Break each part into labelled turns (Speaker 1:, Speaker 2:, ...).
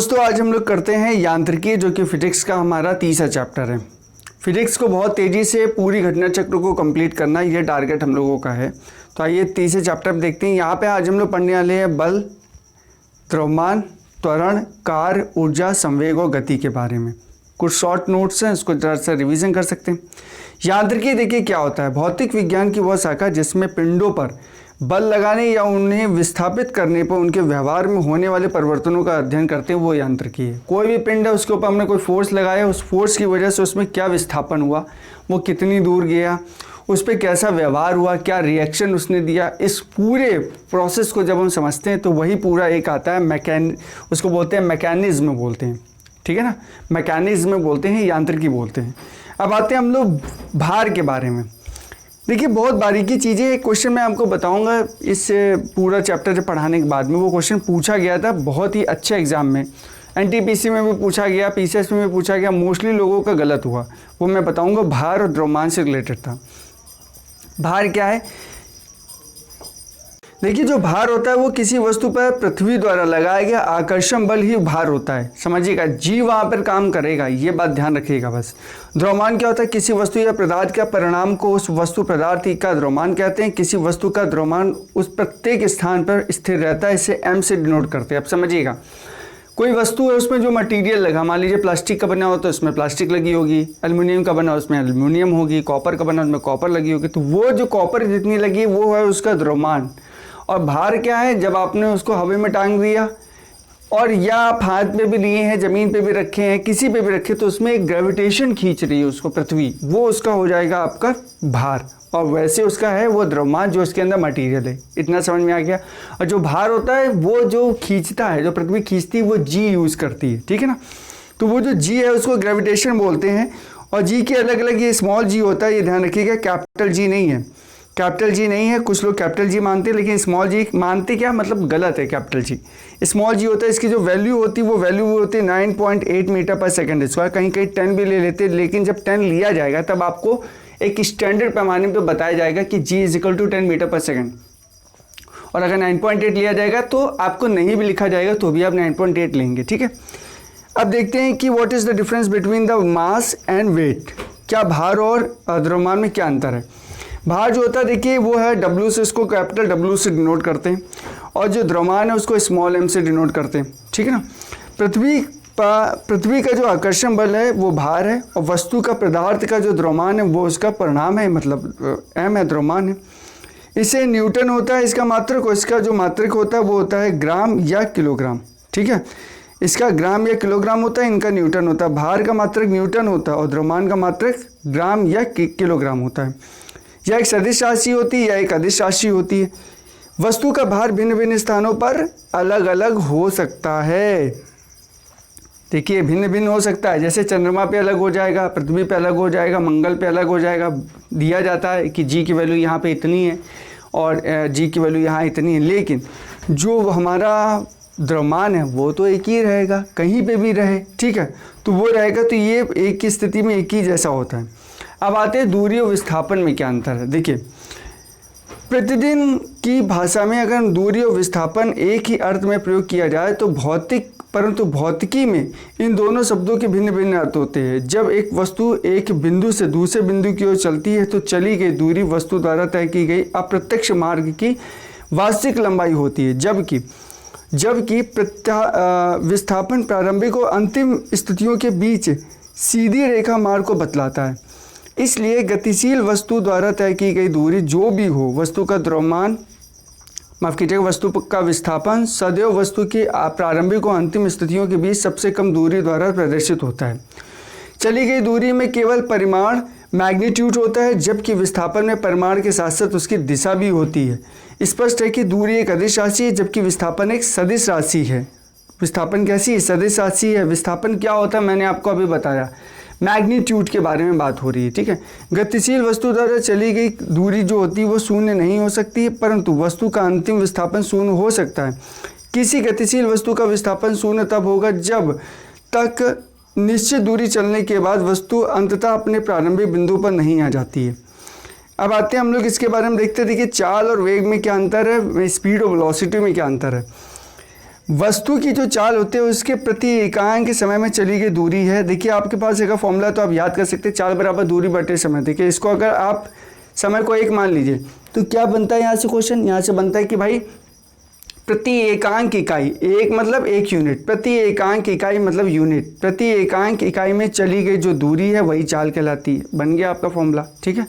Speaker 1: दोस्तों आज हम लोग करते हैं यांत्रिकी, जो कि फिजिक्स का हमारा तीसरा चैप्टर है। फिजिक्स को बहुत तेज़ी से पूरी घटना चक्र को कंप्लीट करना, ये टारगेट हम लोगों का है। तो आइए तीसरे चैप्टर में देखते हैं। यहाँ पे आज हम लोग पढ़ने वाले हैं बल, द्रव्यमान, त्वरण, कार्य, ऊर्जा, संवेग और गति के बारे में। कुछ शॉर्ट नोट्स हैं, उसको जरा सा रिवीजन कर सकते हैं। यांत्रिकी देखिए क्या होता है। भौतिक विज्ञान की वह शाखा जिसमें पिंडों पर बल लगाने या उन्हें विस्थापित करने पर उनके व्यवहार में होने वाले परिवर्तनों का अध्ययन करते हैं, वो यांत्रिकी है। कोई भी पिंड है, उसके ऊपर हमने कोई फोर्स लगाया, उस फोर्स की वजह से उसमें क्या विस्थापन हुआ, वो कितनी दूर गया, उस पर कैसा व्यवहार हुआ, क्या रिएक्शन उसने दिया, इस पूरे प्रोसेस को जब हम समझते हैं तो वही पूरा एक आता है उसको बोलते हैं मैकेनिज्म बोलते हैं, ठीक है ना। मैकेनिज्म बोलते हैं, यांत्रिकी बोलते हैं। अब आते हैं हम लोग भार के बारे में। देखिए बहुत बारीकी चीज़ें, एक क्वेश्चन मैं आपको बताऊंगा इस पूरा चैप्टर पढ़ाने के बाद में। वो क्वेश्चन पूछा गया था बहुत ही अच्छे एग्जाम में, एनटीपीसी में भी पूछा गया, पीसीएस में भी पूछा गया, मोस्टली लोगों का गलत हुआ। वो मैं बताऊंगा, भार और द्रव्यमान से रिलेटेड था। भार क्या है? देखिए जो भार होता है वो किसी वस्तु पर पृथ्वी द्वारा लगाया गया आकर्षण बल ही भार होता है। समझिएगा, जी वहाँ पर काम करेगा, ये बात ध्यान रखिएगा बस। द्रव्यमान क्या होता है? किसी वस्तु या पदार्थ का परिणाम को उस वस्तु पदार्थ का द्रव्यमान कहते हैं। किसी वस्तु का द्रव्यमान उस प्रत्येक स्थान पर स्थिर रहता है, इसे एम से डिनोट करते हैं। अब समझिएगा, कोई वस्तु है, उसमें जो मटेरियल लगा, मान लीजिए प्लास्टिक का बना हो तो उसमें प्लास्टिक लगी होगी, एल्युमिनियम का बना उसमें एल्युमिनियम होगी, कॉपर का बना उसमें कॉपर लगी होगी। तो वो जो कॉपर जितनी लगी वो है उसका द्रव्यमान। और भार क्या है? जब आपने उसको हवा में टांग दिया और या आप हाथ पे भी लिए हैं, ज़मीन पे भी रखे हैं, किसी पे भी रखे, तो उसमें एक ग्रेविटेशन खींच रही है उसको पृथ्वी, वो उसका हो जाएगा आपका भार। और वैसे उसका है वो द्रव्यमान जो उसके अंदर मटेरियल है। इतना समझ में आ गया। और जो भार होता है वो जो खींचता है, जो पृथ्वी खींचती है, वो जी यूज़ करती है, ठीक है ना। तो वो जो जी है उसको ग्रेविटेशन बोलते हैं। और जी के अलग अलग, ये स्मॉल जी होता है, ये ध्यान रखिएगा, कैपिटल जी नहीं है। कैपिटल जी नहीं है, कुछ लोग कैपिटल जी मानते हैं, लेकिन स्मॉल जी मानते क्या मतलब गलत है। कैपिटल जी स्मॉल जी होता है। इसकी जो वैल्यू होती है वो वैल्यू होती है 9.8 मीटर पर सेकंड स्क्वायर। कहीं कहीं 10 भी ले लेते हैं, लेकिन जब 10 लिया जाएगा तब आपको एक स्टैंडर्ड पैमाने पर बताया जाएगा कि जी इज इक्वल टू 10 मीटर पर सेकंड। और अगर 9.8 लिया जाएगा तो आपको नहीं भी लिखा जाएगा तो भी आप 9.8 लेंगे, ठीक है। अब देखते हैं कि what is the difference between the mass and weight. क्या भार और द्रव्यमान में क्या अंतर है? भार जो होता है देखिए वो है डब्ल्यू से, इसको कैपिटल डब्ल्यू से डिनोट करते हैं, और जो द्रव्यमान है उसको स्मॉल एम से डिनोट करते हैं, ठीक है ना। पृथ्वी का जो आकर्षण बल है वो भार है, और वस्तु का पदार्थ का जो द्रव्यमान है वो उसका परिणाम है, मतलब एम है, द्रव्यमान है। इसे न्यूटन होता है इसका मात्रक, और इसका जो मात्रक होता है वो होता है ग्राम या किलोग्राम, ठीक है। इसका ग्राम या किलोग्राम होता है, इनका न्यूटन होता है। भार का मात्रक न्यूटन होता है और द्रव्यमान का मात्रक ग्राम या किलोग्राम होता है। यह एक सदिश राशि होती है या एक अदिश राशि होती है। वस्तु का भार भिन्न भिन्न स्थानों पर अलग अलग हो सकता है। देखिए भिन्न भिन्न हो सकता है, जैसे चंद्रमा पे अलग हो जाएगा, पृथ्वी पे अलग हो जाएगा, मंगल पे अलग हो जाएगा। दिया जाता है कि जी की वैल्यू यहाँ पे इतनी है और जी की वैल्यू यहाँ इतनी है, लेकिन जो हमारा द्रव्यमान है वो तो एक ही रहेगा, कहीं पे भी रहे, ठीक है। तो वो रहेगा, तो ये एक की स्थिति में एक ही जैसा होता है। अब आते हैं दूरी और विस्थापन में क्या अंतर है। देखिए प्रतिदिन की भाषा में अगर दूरी और विस्थापन एक ही अर्थ में प्रयोग किया जाए तो भौतिकी में इन दोनों शब्दों के भिन्न भिन्न अर्थ होते हैं। जब एक वस्तु एक बिंदु से दूसरे बिंदु की ओर चलती है तो चली गई दूरी वस्तु द्वारा तय की गई अप्रत्यक्ष मार्ग की वास्तविक लंबाई होती है, जबकि विस्थापन प्रारंभिक और अंतिम स्थितियों के बीच सीधी रेखा मार्ग को बतलाता है। इसलिए गतिशील वस्तु द्वारा तय की गई दूरी जो भी हो, वस्तु का द्रव्यमान, माफ कीजिएगा, वस्तु का विस्थापन सदैव वस्तु की प्रारंभिक और अंतिम स्थितियों के बीच सबसे कम दूरी द्वारा प्रदर्शित होता है। चली गई दूरी में केवल परिमाण मैग्नीट्यूड होता है, जबकि विस्थापन में परिमाण के साथ साथ उसकी दिशा भी होती है। स्पष्ट है कि दूरी एक अदिश राशि है, जबकि विस्थापन एक सदिश राशि है। विस्थापन कैसी है? सदिश राशि है। विस्थापन क्या होता है मैंने आपको अभी बताया, मैग्नीट्यूड के बारे में बात हो रही है, ठीक है। गतिशील वस्तु द्वारा चली गई दूरी जो होती है वो शून्य नहीं हो सकती है, परंतु वस्तु का अंतिम विस्थापन शून्य हो सकता है। किसी गतिशील वस्तु का विस्थापन शून्य तब होगा जब तक निश्चित दूरी चलने के बाद वस्तु अंततः अपने प्रारंभिक बिंदु पर नहीं आ जाती है। अब आते हैं हम लोग इसके बारे में देखते हैं। देखिए चाल और वेग में क्या अंतर है, स्पीड और वेलोसिटी में क्या अंतर है। वस्तु की जो चाल होती है उसके प्रति एकांक समय में चली गई दूरी है। देखिए आपके पास एक फॉर्मूला तो आप याद कर सकते हैं, चाल बराबर दूरी बटे समय। देखिए इसको अगर आप समय को 1 मान लीजिए तो क्या बनता है यहाँ से क्वेश्चन, यहाँ से बनता है कि भाई प्रति एकांक इकाई, एक मतलब 1 यूनिट, प्रति एकांक इकाई मतलब यूनिट, प्रति एकांक इकाई में चली गई जो दूरी है वही चाल कहलाती है। बन गया आपका फॉर्मूला, ठीक है।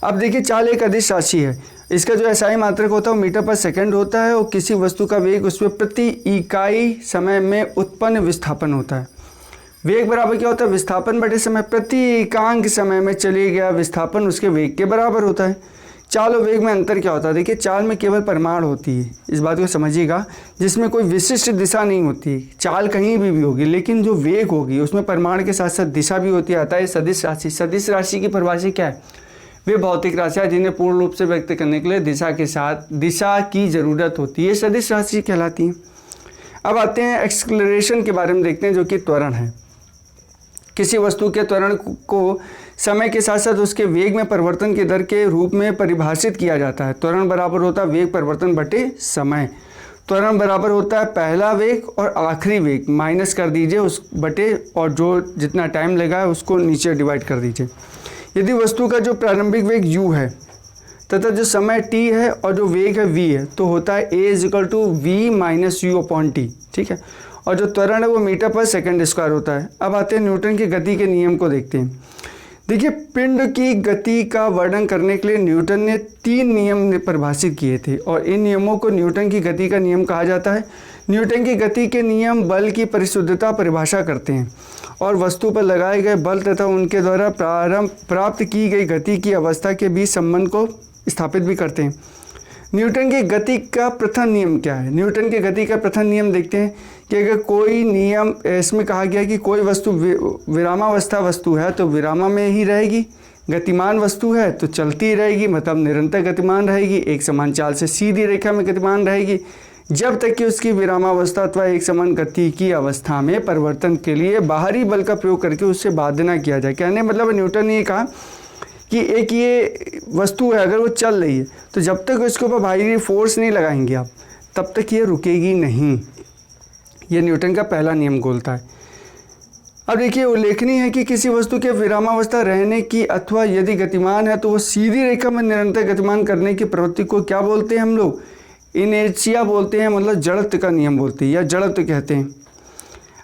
Speaker 1: अब देखिए चाल एक अदिश राशि है, इसका जो एसआई मात्रक होता है वो मीटर पर सेकंड होता है और किसी वस्तु का वेग उसमें प्रति इकाई समय में उत्पन्न विस्थापन होता है। वेग बराबर क्या होता है, विस्थापन बटे समय। प्रति एकांक समय में चले गया विस्थापन उसके वेग के बराबर होता है। चाल और वेग में अंतर क्या होता है, देखिए चाल में केवल परिमाण होती है, इस बात को समझिएगा, जिसमें कोई विशिष्ट दिशा नहीं होती। चाल कहीं भी होगी, लेकिन जो वेग होगी उसमें परिमाण के साथ साथ दिशा भी होती है। आता है सदिश राशि। सदिश राशि की परिभाषा क्या है, वे भौतिक राशियाँ जिन्हें पूर्ण रूप से व्यक्त करने के लिए दिशा की ज़रूरत होती है, सदिश राशि कहलाती हैं। अब आते हैं एक्सेलरेशन के बारे में देखते हैं, जो कि त्वरण है। किसी वस्तु के त्वरण को समय के साथ साथ उसके वेग में परिवर्तन की दर के रूप में परिभाषित किया जाता है। त्वरण बराबर होता है वेग परिवर्तन बटे समय। त्वरण बराबर होता है पहला वेग और आखिरी वेग माइनस कर दीजिए उस बटे, और जो जितना टाइम लगा है उसको नीचे डिवाइड कर दीजिए। यदि वस्तु का जो प्रारंभिक वेग u है तथा जो समय t है और जो वेग है v है, तो होता है a = v - u/t, ठीक है। और जो त्वरण है वो मीटर पर सेकंड स्क्वायर होता है। अब आते हैं न्यूटन की गति के नियम को देखते हैं। देखिए पिंड की गति का वर्णन करने के लिए न्यूटन ने 3 नियम परिभाषित किए थे और इन नियमों को न्यूटन की गति का नियम कहा जाता है। न्यूटन की गति के नियम बल की परिशुद्धता परिभाषा करते हैं और वस्तु पर लगाए गए बल तथा उनके द्वारा प्राप्त की गई गति की अवस्था के बीच संबंध को स्थापित भी करते हैं। न्यूटन की गति का प्रथम नियम क्या है, न्यूटन की गति का प्रथम नियम देखते हैं कि अगर कोई नियम, इसमें कहा गया कि कोई वस्तु विरामावस्था वस्तु है तो विरामा में ही रहेगी, गतिमान वस्तु है तो चलती रहेगी, मतलब निरंतर गतिमान रहेगी, एक समान चाल से सीधी रेखा में गतिमान रहेगी, जब तक कि उसकी विरामावस्था अथवा एक समान गति की अवस्था में परिवर्तन के लिए बाहरी बल का प्रयोग करके उससे बाध्य न किया जाए। कहने मतलब न्यूटन ने कहा कि एक ये वस्तु है, अगर वो चल रही है तो जब तक उसके ऊपर बाहरी फोर्स नहीं लगाएंगे आप, तब तक ये रुकेगी नहीं। ये न्यूटन का पहला नियम बोलता है। अब देखिए उल्लेखनीय है कि किसी वस्तु के विरामावस्था रहने की अथवा यदि गतिमान है तो वो सीधी रेखा में निरंतर गतिमान करने की प्रवृत्ति को क्या बोलते हैं हम लोग, इनर्शिया बोलते हैं, मतलब जड़त्व का नियम बोलते हैं या जड़त्व कहते हैं।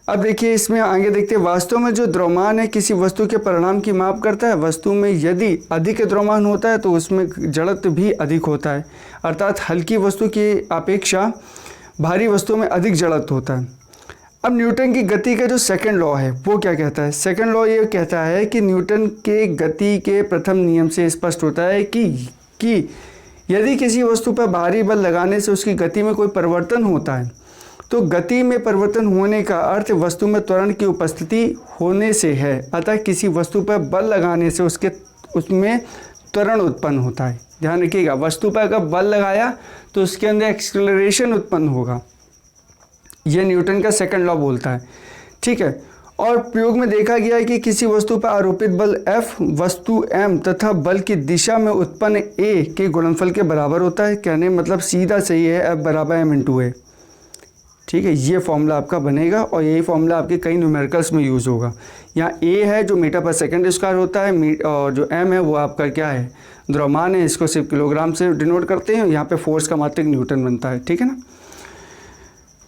Speaker 1: अब देखिए इसमें आगे देखते हैं, वास्तव में जो द्रव्यमान है किसी वस्तु के परिणाम की माप करता है। वस्तु में यदि अधिक द्रव्यमान होता है तो उसमें जड़त्व भी अधिक होता है, अर्थात हल्की वस्तु की अपेक्षा भारी वस्तु में अधिक जड़त्व होता है। अब न्यूटन की गति का जो सेकंड लॉ है वो क्या कहता है, सेकंड लॉ ये कहता है कि न्यूटन के गति के प्रथम नियम से स्पष्ट होता है कि यदि किसी वस्तु पर भारी बल लगाने से उसकी गति में कोई परिवर्तन होता है तो गति में परिवर्तन होने का अर्थ वस्तु में त्वरण की उपस्थिति होने से है। अतः किसी वस्तु पर बल लगाने से उसमें त्वरण उत्पन्न होता है। ध्यान रखिएगा, वस्तु पर अगर बल लगाया तो उसके अंदर एक्सेलरेशन उत्पन्न होगा। यह न्यूटन का सेकंड लॉ बोलता है, ठीक है। और प्रयोग में देखा गया है कि किसी वस्तु पर आरोपित बल F वस्तु m तथा बल की दिशा में उत्पन्न A के गुणनफल के बराबर होता है। कहने मतलब सीधा सही है, F = m × A, ठीक है। ये फॉर्मूला आपका बनेगा और यही फॉर्मूला आपके कई न्यूमेरिकल्स में यूज़ होगा। यहाँ A है जो मीटर पर सेकंड स्क्वायर होता है और जो m है वो आपका क्या है, द्रव्यमान है, इसको सिर्फ किलोग्राम से डिनोट करते हैं। यहाँ पे फोर्स का मात्रक न्यूटन बनता है, ठीक है ना।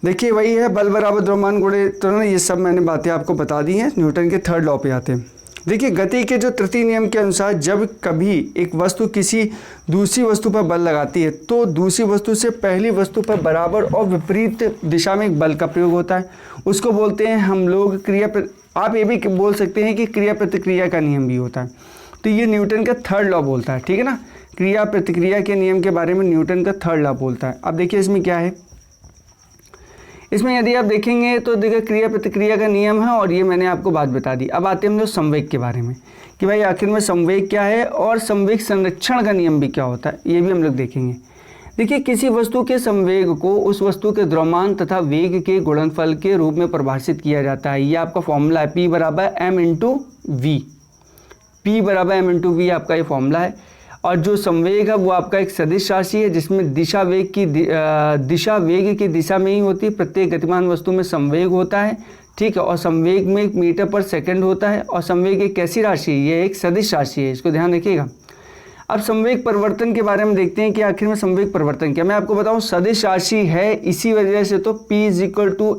Speaker 1: देखिए वही है बल बराबर द्रव्यमान गुणे त्वरण, ये सब मैंने बातें आपको बता दी हैं। न्यूटन के थर्ड लॉ पे आते हैं। देखिए गति के जो तृतीय नियम के अनुसार जब कभी एक वस्तु किसी दूसरी वस्तु पर बल लगाती है तो दूसरी वस्तु से पहली वस्तु पर बराबर और विपरीत दिशा में एक बल का प्रयोग होता है। उसको बोलते हैं हम लोग आप ये भी बोल सकते हैं कि क्रिया प्रतिक्रिया का नियम भी होता है। तो ये न्यूटन का थर्ड लॉ बोलता है, ठीक है ना। क्रिया प्रतिक्रिया के नियम के बारे में न्यूटन का थर्ड लॉ बोलता है। अब देखिए इसमें क्या है, इसमें यदि आप देखेंगे तो देखिए क्रिया प्रतिक्रिया का नियम है और ये मैंने आपको बात बता दी। अब आते हैं हम लोग संवेग के बारे में कि भाई आखिर में संवेग क्या है और संवेग संरक्षण का नियम भी क्या होता है, ये भी हम लोग देखेंगे। देखिए किसी वस्तु के संवेग को उस वस्तु के द्रव्यमान तथा वेग के गुणनफल के रूप में परिभाषित किया जाता है। ये आपका फॉर्मूला है, P = m × V। P = m × V आपका ये फॉर्मूला है। और जो संवेग है वो आपका एक सदिश राशि है जिसमें दिशा वेग की दिशा में ही होती है। प्रत्येक गतिमान वस्तु में संवेग होता है, ठीक है, और संवेग में मीटर पर सेकंड होता है। और संवेग एक कैसी राशि है, ये एक सदिश राशि है, इसको ध्यान रखिएगा। अब संवेग परिवर्तन के बारे में देखते हैं कि आखिर में संवेग परिवर्तन क्या। मैं आपको बताऊं सदिश राशि है, इसी वजह से तो P =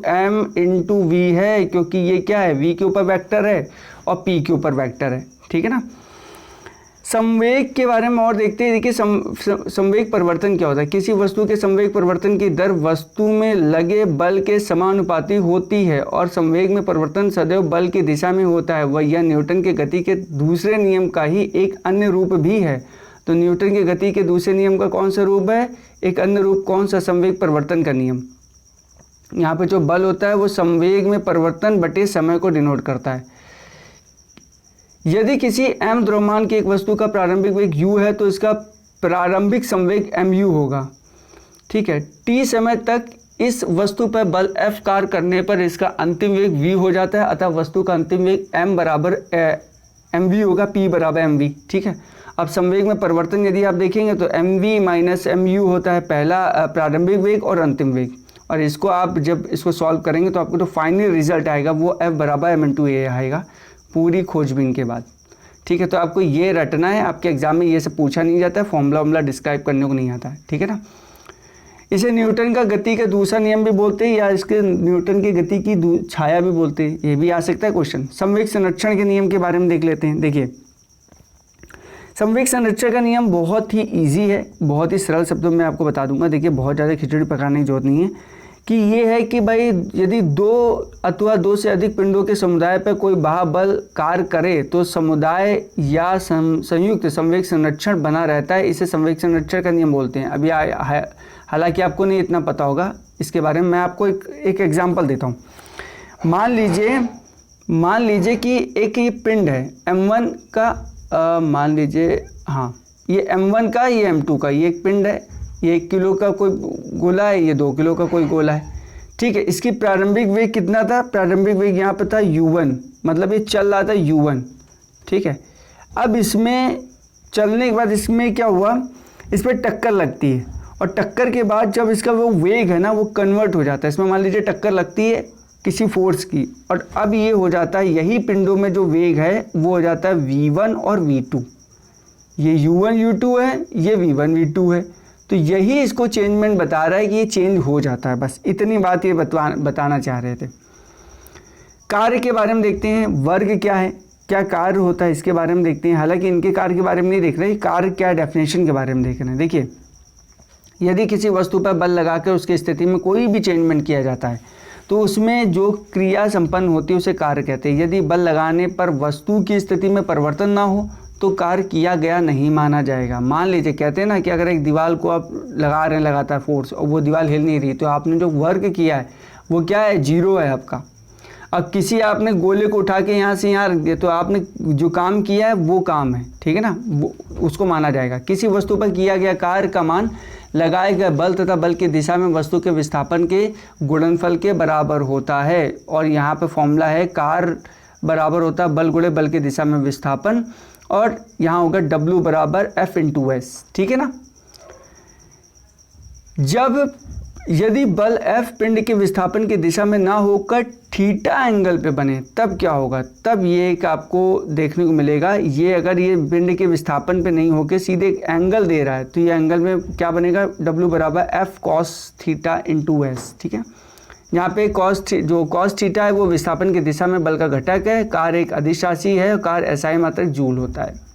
Speaker 1: m/v है, क्योंकि ये क्या है, v के ऊपर वेक्टर है और p के ऊपर वेक्टर है, ठीक है ना। संवेग के बारे में और देखते हैं। देखिए संवेग परिवर्तन क्या होता है। किसी वस्तु के संवेग परिवर्तन की दर वस्तु में लगे बल के समानुपाती होती है और संवेग में परिवर्तन सदैव बल की दिशा में होता है। वह यह न्यूटन के गति के दूसरे नियम का ही एक अन्य रूप भी है। तो न्यूटन के गति के दूसरे नियम का कौन सा रूप है, एक अन्य रूप कौन सा, संवेग परिवर्तन का नियम। यहाँ पे जो बल होता है वो संवेग में परिवर्तन बटे समय को डिनोट करता है। यदि किसी m द्रव्यमान की एक वस्तु का प्रारंभिक वेग u है तो इसका प्रारंभिक संवेग mu होगा, ठीक है। t समय तक इस वस्तु पर बल F कार्य करने पर इसका अंतिम वेग v हो जाता है, अतः वस्तु का अंतिम वेग m बराबर mv होगा, p बराबर mv, ठीक है। अब संवेग में परिवर्तन यदि आप देखेंगे तो mv माइनस mu होता है पहला प्रारंभिक वेग और अंतिम वेग, और इसको आप जब इसको सॉल्व करेंगे तो आपको जो फाइनल रिजल्ट आएगा वो F बराबर m/a आएगा पूरी खोजबीन के बाद, ठीक है। तो आपको ये रटना है, आपके एग्जाम में ये सब पूछा नहीं जाता है, फॉर्मूला डिस्क्राइब करने को नहीं आता है, ठीक है ना। इसे न्यूटन का गति का दूसरा नियम भी बोलते हैं या इसके न्यूटन की गति की छाया भी बोलते हैं, ये भी आ सकता है क्वेश्चन। संवेग संरक्षण के नियम के बारे में देख लेते हैं। देखिए संवेग संरक्षण का नियम बहुत ही ईजी है, बहुत ही सरल शब्दों में आपको बता दूंगा। देखिए बहुत ज़्यादा खिचड़ी पकाने की जरूरत नहीं है कि ये है कि भाई यदि दो अथवा दो से अधिक पिंडों के समुदाय पर कोई बाह्य बल कार्य करे तो समुदाय या संयुक्त संवेग संरक्षण बना रहता है, इसे संवेग संरक्षण का नियम बोलते हैं। अभी हालांकि आपको नहीं इतना पता होगा इसके बारे में, मैं आपको एक एग्जांपल देता हूँ। मान लीजिए कि एक ये पिंड है m1 का, मान लीजिए हाँ ये m1 का, ये m2 का, ये एक पिंड है, ये 1 किलो का कोई गोला है, ये 2 किलो का कोई गोला है, ठीक है। इसकी प्रारंभिक वेग कितना था, प्रारंभिक वेग यहाँ पे था u1, मतलब ये चल रहा था u1, ठीक है। अब इसमें चलने के बाद इसमें क्या हुआ, इस पर टक्कर लगती है और टक्कर के बाद जब इसका वो वेग है ना वो कन्वर्ट हो जाता है। इसमें मान लीजिए टक्कर लगती है किसी फोर्स की और अब ये हो जाता है, यही पिंडों में जो वेग है वो हो जाता है v1 और v2। ये u1 u2 है, ये v1 v2 है, तो यही इसको चेंजमेंट बता रहा है कि ये चेंज हो जाता है। बस इतनी बात ये बताना चाह रहे थे। कार्य के बारे में देखते हैं, वर्ग क्या है, क्या कार्य होता है, इसके बारे में देखते हैं। हालांकि इनके कार्य के बारे में नहीं देख रहे, कार्य क्या डेफिनेशन के बारे में देख रहे हैं। देखिए यदि किसी वस्तु पर बल लगाकर उसकी स्थिति में कोई भी चेंजमेंट किया जाता है तो उसमें जो क्रिया संपन्न होती है उसे कार्य कहते हैं। यदि बल लगाने पर वस्तु की स्थिति में परिवर्तन ना हो तो कार्य किया गया नहीं माना जाएगा। मान लीजिए कहते हैं ना कि अगर एक दीवार को आप लगा रहे हैं लगातार फोर्स और वो दीवार हिल नहीं रही तो आपने जो वर्क किया है वो क्या है, 0 है आपका। अब किसी आपने गोले को उठा के यहाँ से यहाँ रख दिया तो आपने जो काम किया है वो काम है, ठीक है ना, वो उसको माना जाएगा। किसी वस्तु पर किया गया कार्य का मान लगाए गए बल तथा बल की दिशा में वस्तु के विस्थापन के गुणनफल के बराबर होता है। और यहाँ पे फॉर्मूला है कार्य बराबर होता है बल गुणे बल की दिशा में विस्थापन, और यहाँ होगा W बराबर F/s, ठीक है ना। जब यदि बल F पिंड के विस्थापन की दिशा में ना होकर थीटा एंगल पे बने तब क्या होगा, तब ये एक आपको देखने को मिलेगा। ये अगर ये पिंड के विस्थापन पे नहीं होकर सीधे एक एंगल दे रहा है तो ये एंगल में क्या बनेगा, W बराबर F cos θ/s, ठीक है। यहाँ पे जो cos थीटा है वो विस्थापन की दिशा में बल का घटक है। कार्य एक अदिश राशि है और कार्य SI मात्रक जूल होता है।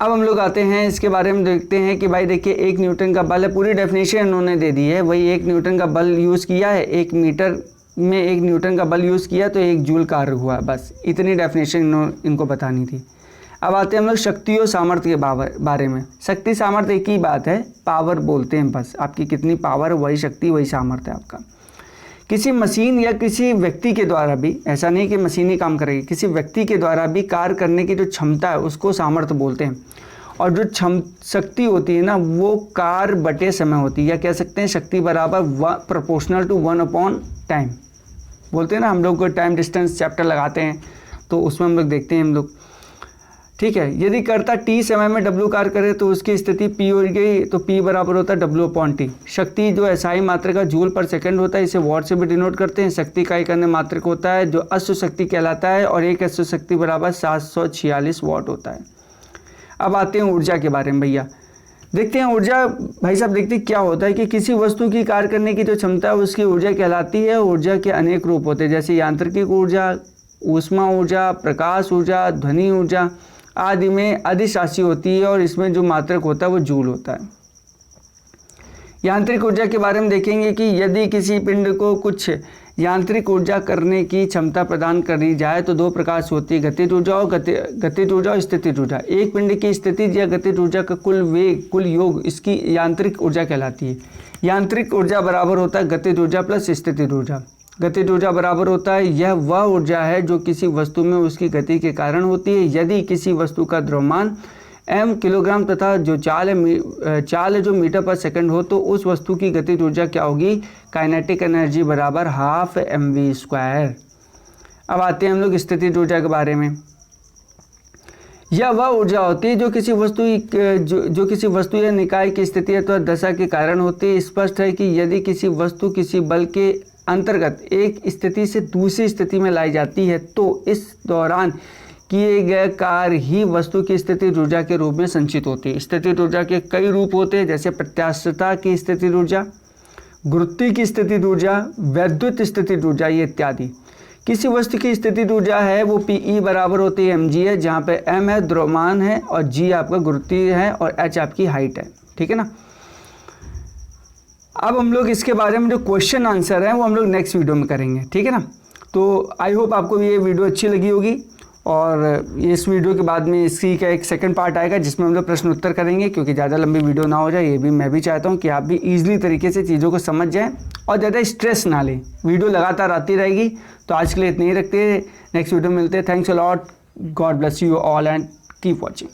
Speaker 1: अब हम लोग आते हैं इसके बारे में देखते हैं कि भाई देखिए 1 न्यूटन का बल है, पूरी डेफिनेशन उन्होंने दे दी है। वही 1 न्यूटन का बल यूज़ किया है, 1 मीटर में 1 न्यूटन का बल यूज़ किया तो 1 जूल कार्य हुआ, बस इतनी डेफिनेशन इनको बतानी थी। अब आते हैं हम लोग शक्ति और सामर्थ्य के बारे में। शक्ति सामर्थ्य एक ही बात है, पावर बोलते हैं बस, आपकी कितनी पावर है वही शक्ति वही सामर्थ्य है आपका। किसी मशीन या किसी व्यक्ति के द्वारा भी, ऐसा नहीं कि मशीन ही काम करेगी, किसी व्यक्ति के द्वारा भी कार्य करने की जो क्षमता है उसको सामर्थ्य बोलते हैं। और जो शक्ति होती है ना वो कार्य बटे समय होती है, या कह सकते हैं शक्ति बराबर प्रोपोर्शनल टू 1/टाइम बोलते हैं ना। हम लोग टाइम डिस्टेंस चैप्टर लगाते हैं तो उसमें हम लोग देखते हैं हम लोग ठीक है। यदि कर्ता t समय में w कार्य करे तो उसकी स्थिति p हो गई, तो p बराबर होता है w/t। शक्ति जो SI मात्रक का जूल पर सेकंड होता है, इसे वॉट से भी डिनोट करते हैं। शक्ति का एक अन्य मात्रक होता है जो अश्व शक्ति कहलाता है, और एक अश्व शक्ति बराबर 746 वाट होता है। अब आते हैं ऊर्जा के बारे में भैया। देखते हैं ऊर्जा भाई साहब, देखते हैं क्या होता है कि किसी वस्तु की कार्य करने की जो क्षमता है उसकी ऊर्जा कहलाती है। ऊर्जा के अनेक रूप होते हैं, जैसे यांत्रिक ऊर्जा, ऊष्मा ऊर्जा, प्रकाश ऊर्जा, ध्वनि ऊर्जा आदि में अदिश राशि होती है, और इसमें जो मात्रक होता है वो जूल होता है। यांत्रिक ऊर्जा के बारे में देखेंगे कि यदि किसी पिंड को कुछ यांत्रिक ऊर्जा करने की क्षमता प्रदान करी जाए तो दो प्रकार से होती है, गतिज ऊर्जा और गतिज ऊर्जा और स्थितिज ऊर्जा। एक पिंड की स्थितिज या गतिज ऊर्जा का कुल वेग, कुल योग इसकी यांत्रिक ऊर्जा कहलाती है। यांत्रिक ऊर्जा बराबर होता है गतिज ऊर्जा प्लस स्थितिज ऊर्जा। गतिज ऊर्जा बराबर होता है यह वह ऊर्जा है जो किसी वस्तु में उसकी गति के कारण होती है। यदि किसी वस्तु का द्रव्यमान m किलोग्राम तथा जो चाल है जो मीटर पर सेकंड हो, तो उस वस्तु की गतिज ऊर्जा क्या होगी, काइनेटिक एनर्जी बराबर ½ mv²। अब आते हैं हम लोग स्थितिज ऊर्जा के बारे में। यह वह ऊर्जा होती है जो किसी वस्तु या निकाय की स्थिति अथवा दशा के कारण होती है। स्पष्ट है कि यदि किसी वस्तु किसी बल के अंतर्गत एक स्थिति से दूसरी स्थिति में लाई जाती है तो इस दौरान किए गए कार्य ही वस्तु की स्थितिज ऊर्जा के रूप में संचित होती है। स्थितिज ऊर्जा के कई रूप होते हैं, जैसे प्रत्यास्थता की स्थितिज ऊर्जा, गुरुत्व की स्थितिज ऊर्जा, वैद्युत स्थितिज ऊर्जा, ये इत्यादि। किसी वस्तु की स्थितिज ऊर्जा है वो Pe बराबर होती है mg है, जहाँ पे m है द्रव्यमान है और g आपका गुरुत्व है और h आपकी हाइट है, ठीक है ना। अब हम लोग इसके बारे में जो क्वेश्चन आंसर है वो हम लोग नेक्स्ट वीडियो में करेंगे, ठीक है ना। तो आई होप आपको ये वीडियो अच्छी लगी होगी, और इस वीडियो के बाद में इसकी का एक सेकंड पार्ट आएगा जिसमें हम लोग प्रश्न उत्तर करेंगे, क्योंकि ज़्यादा लंबी वीडियो ना हो जाए, ये भी मैं भी चाहता हूँ कि आप भी ईजिली तरीके से चीज़ों को समझ जाएं और ज़्यादा स्ट्रेस ना लें। वीडियो लगातार आती रहेगी, तो आज के लिए इतने ही रखते हैं। नेक्स्ट वीडियो में मिलते हैं। Thanks a lot, God bless you all and keep watching.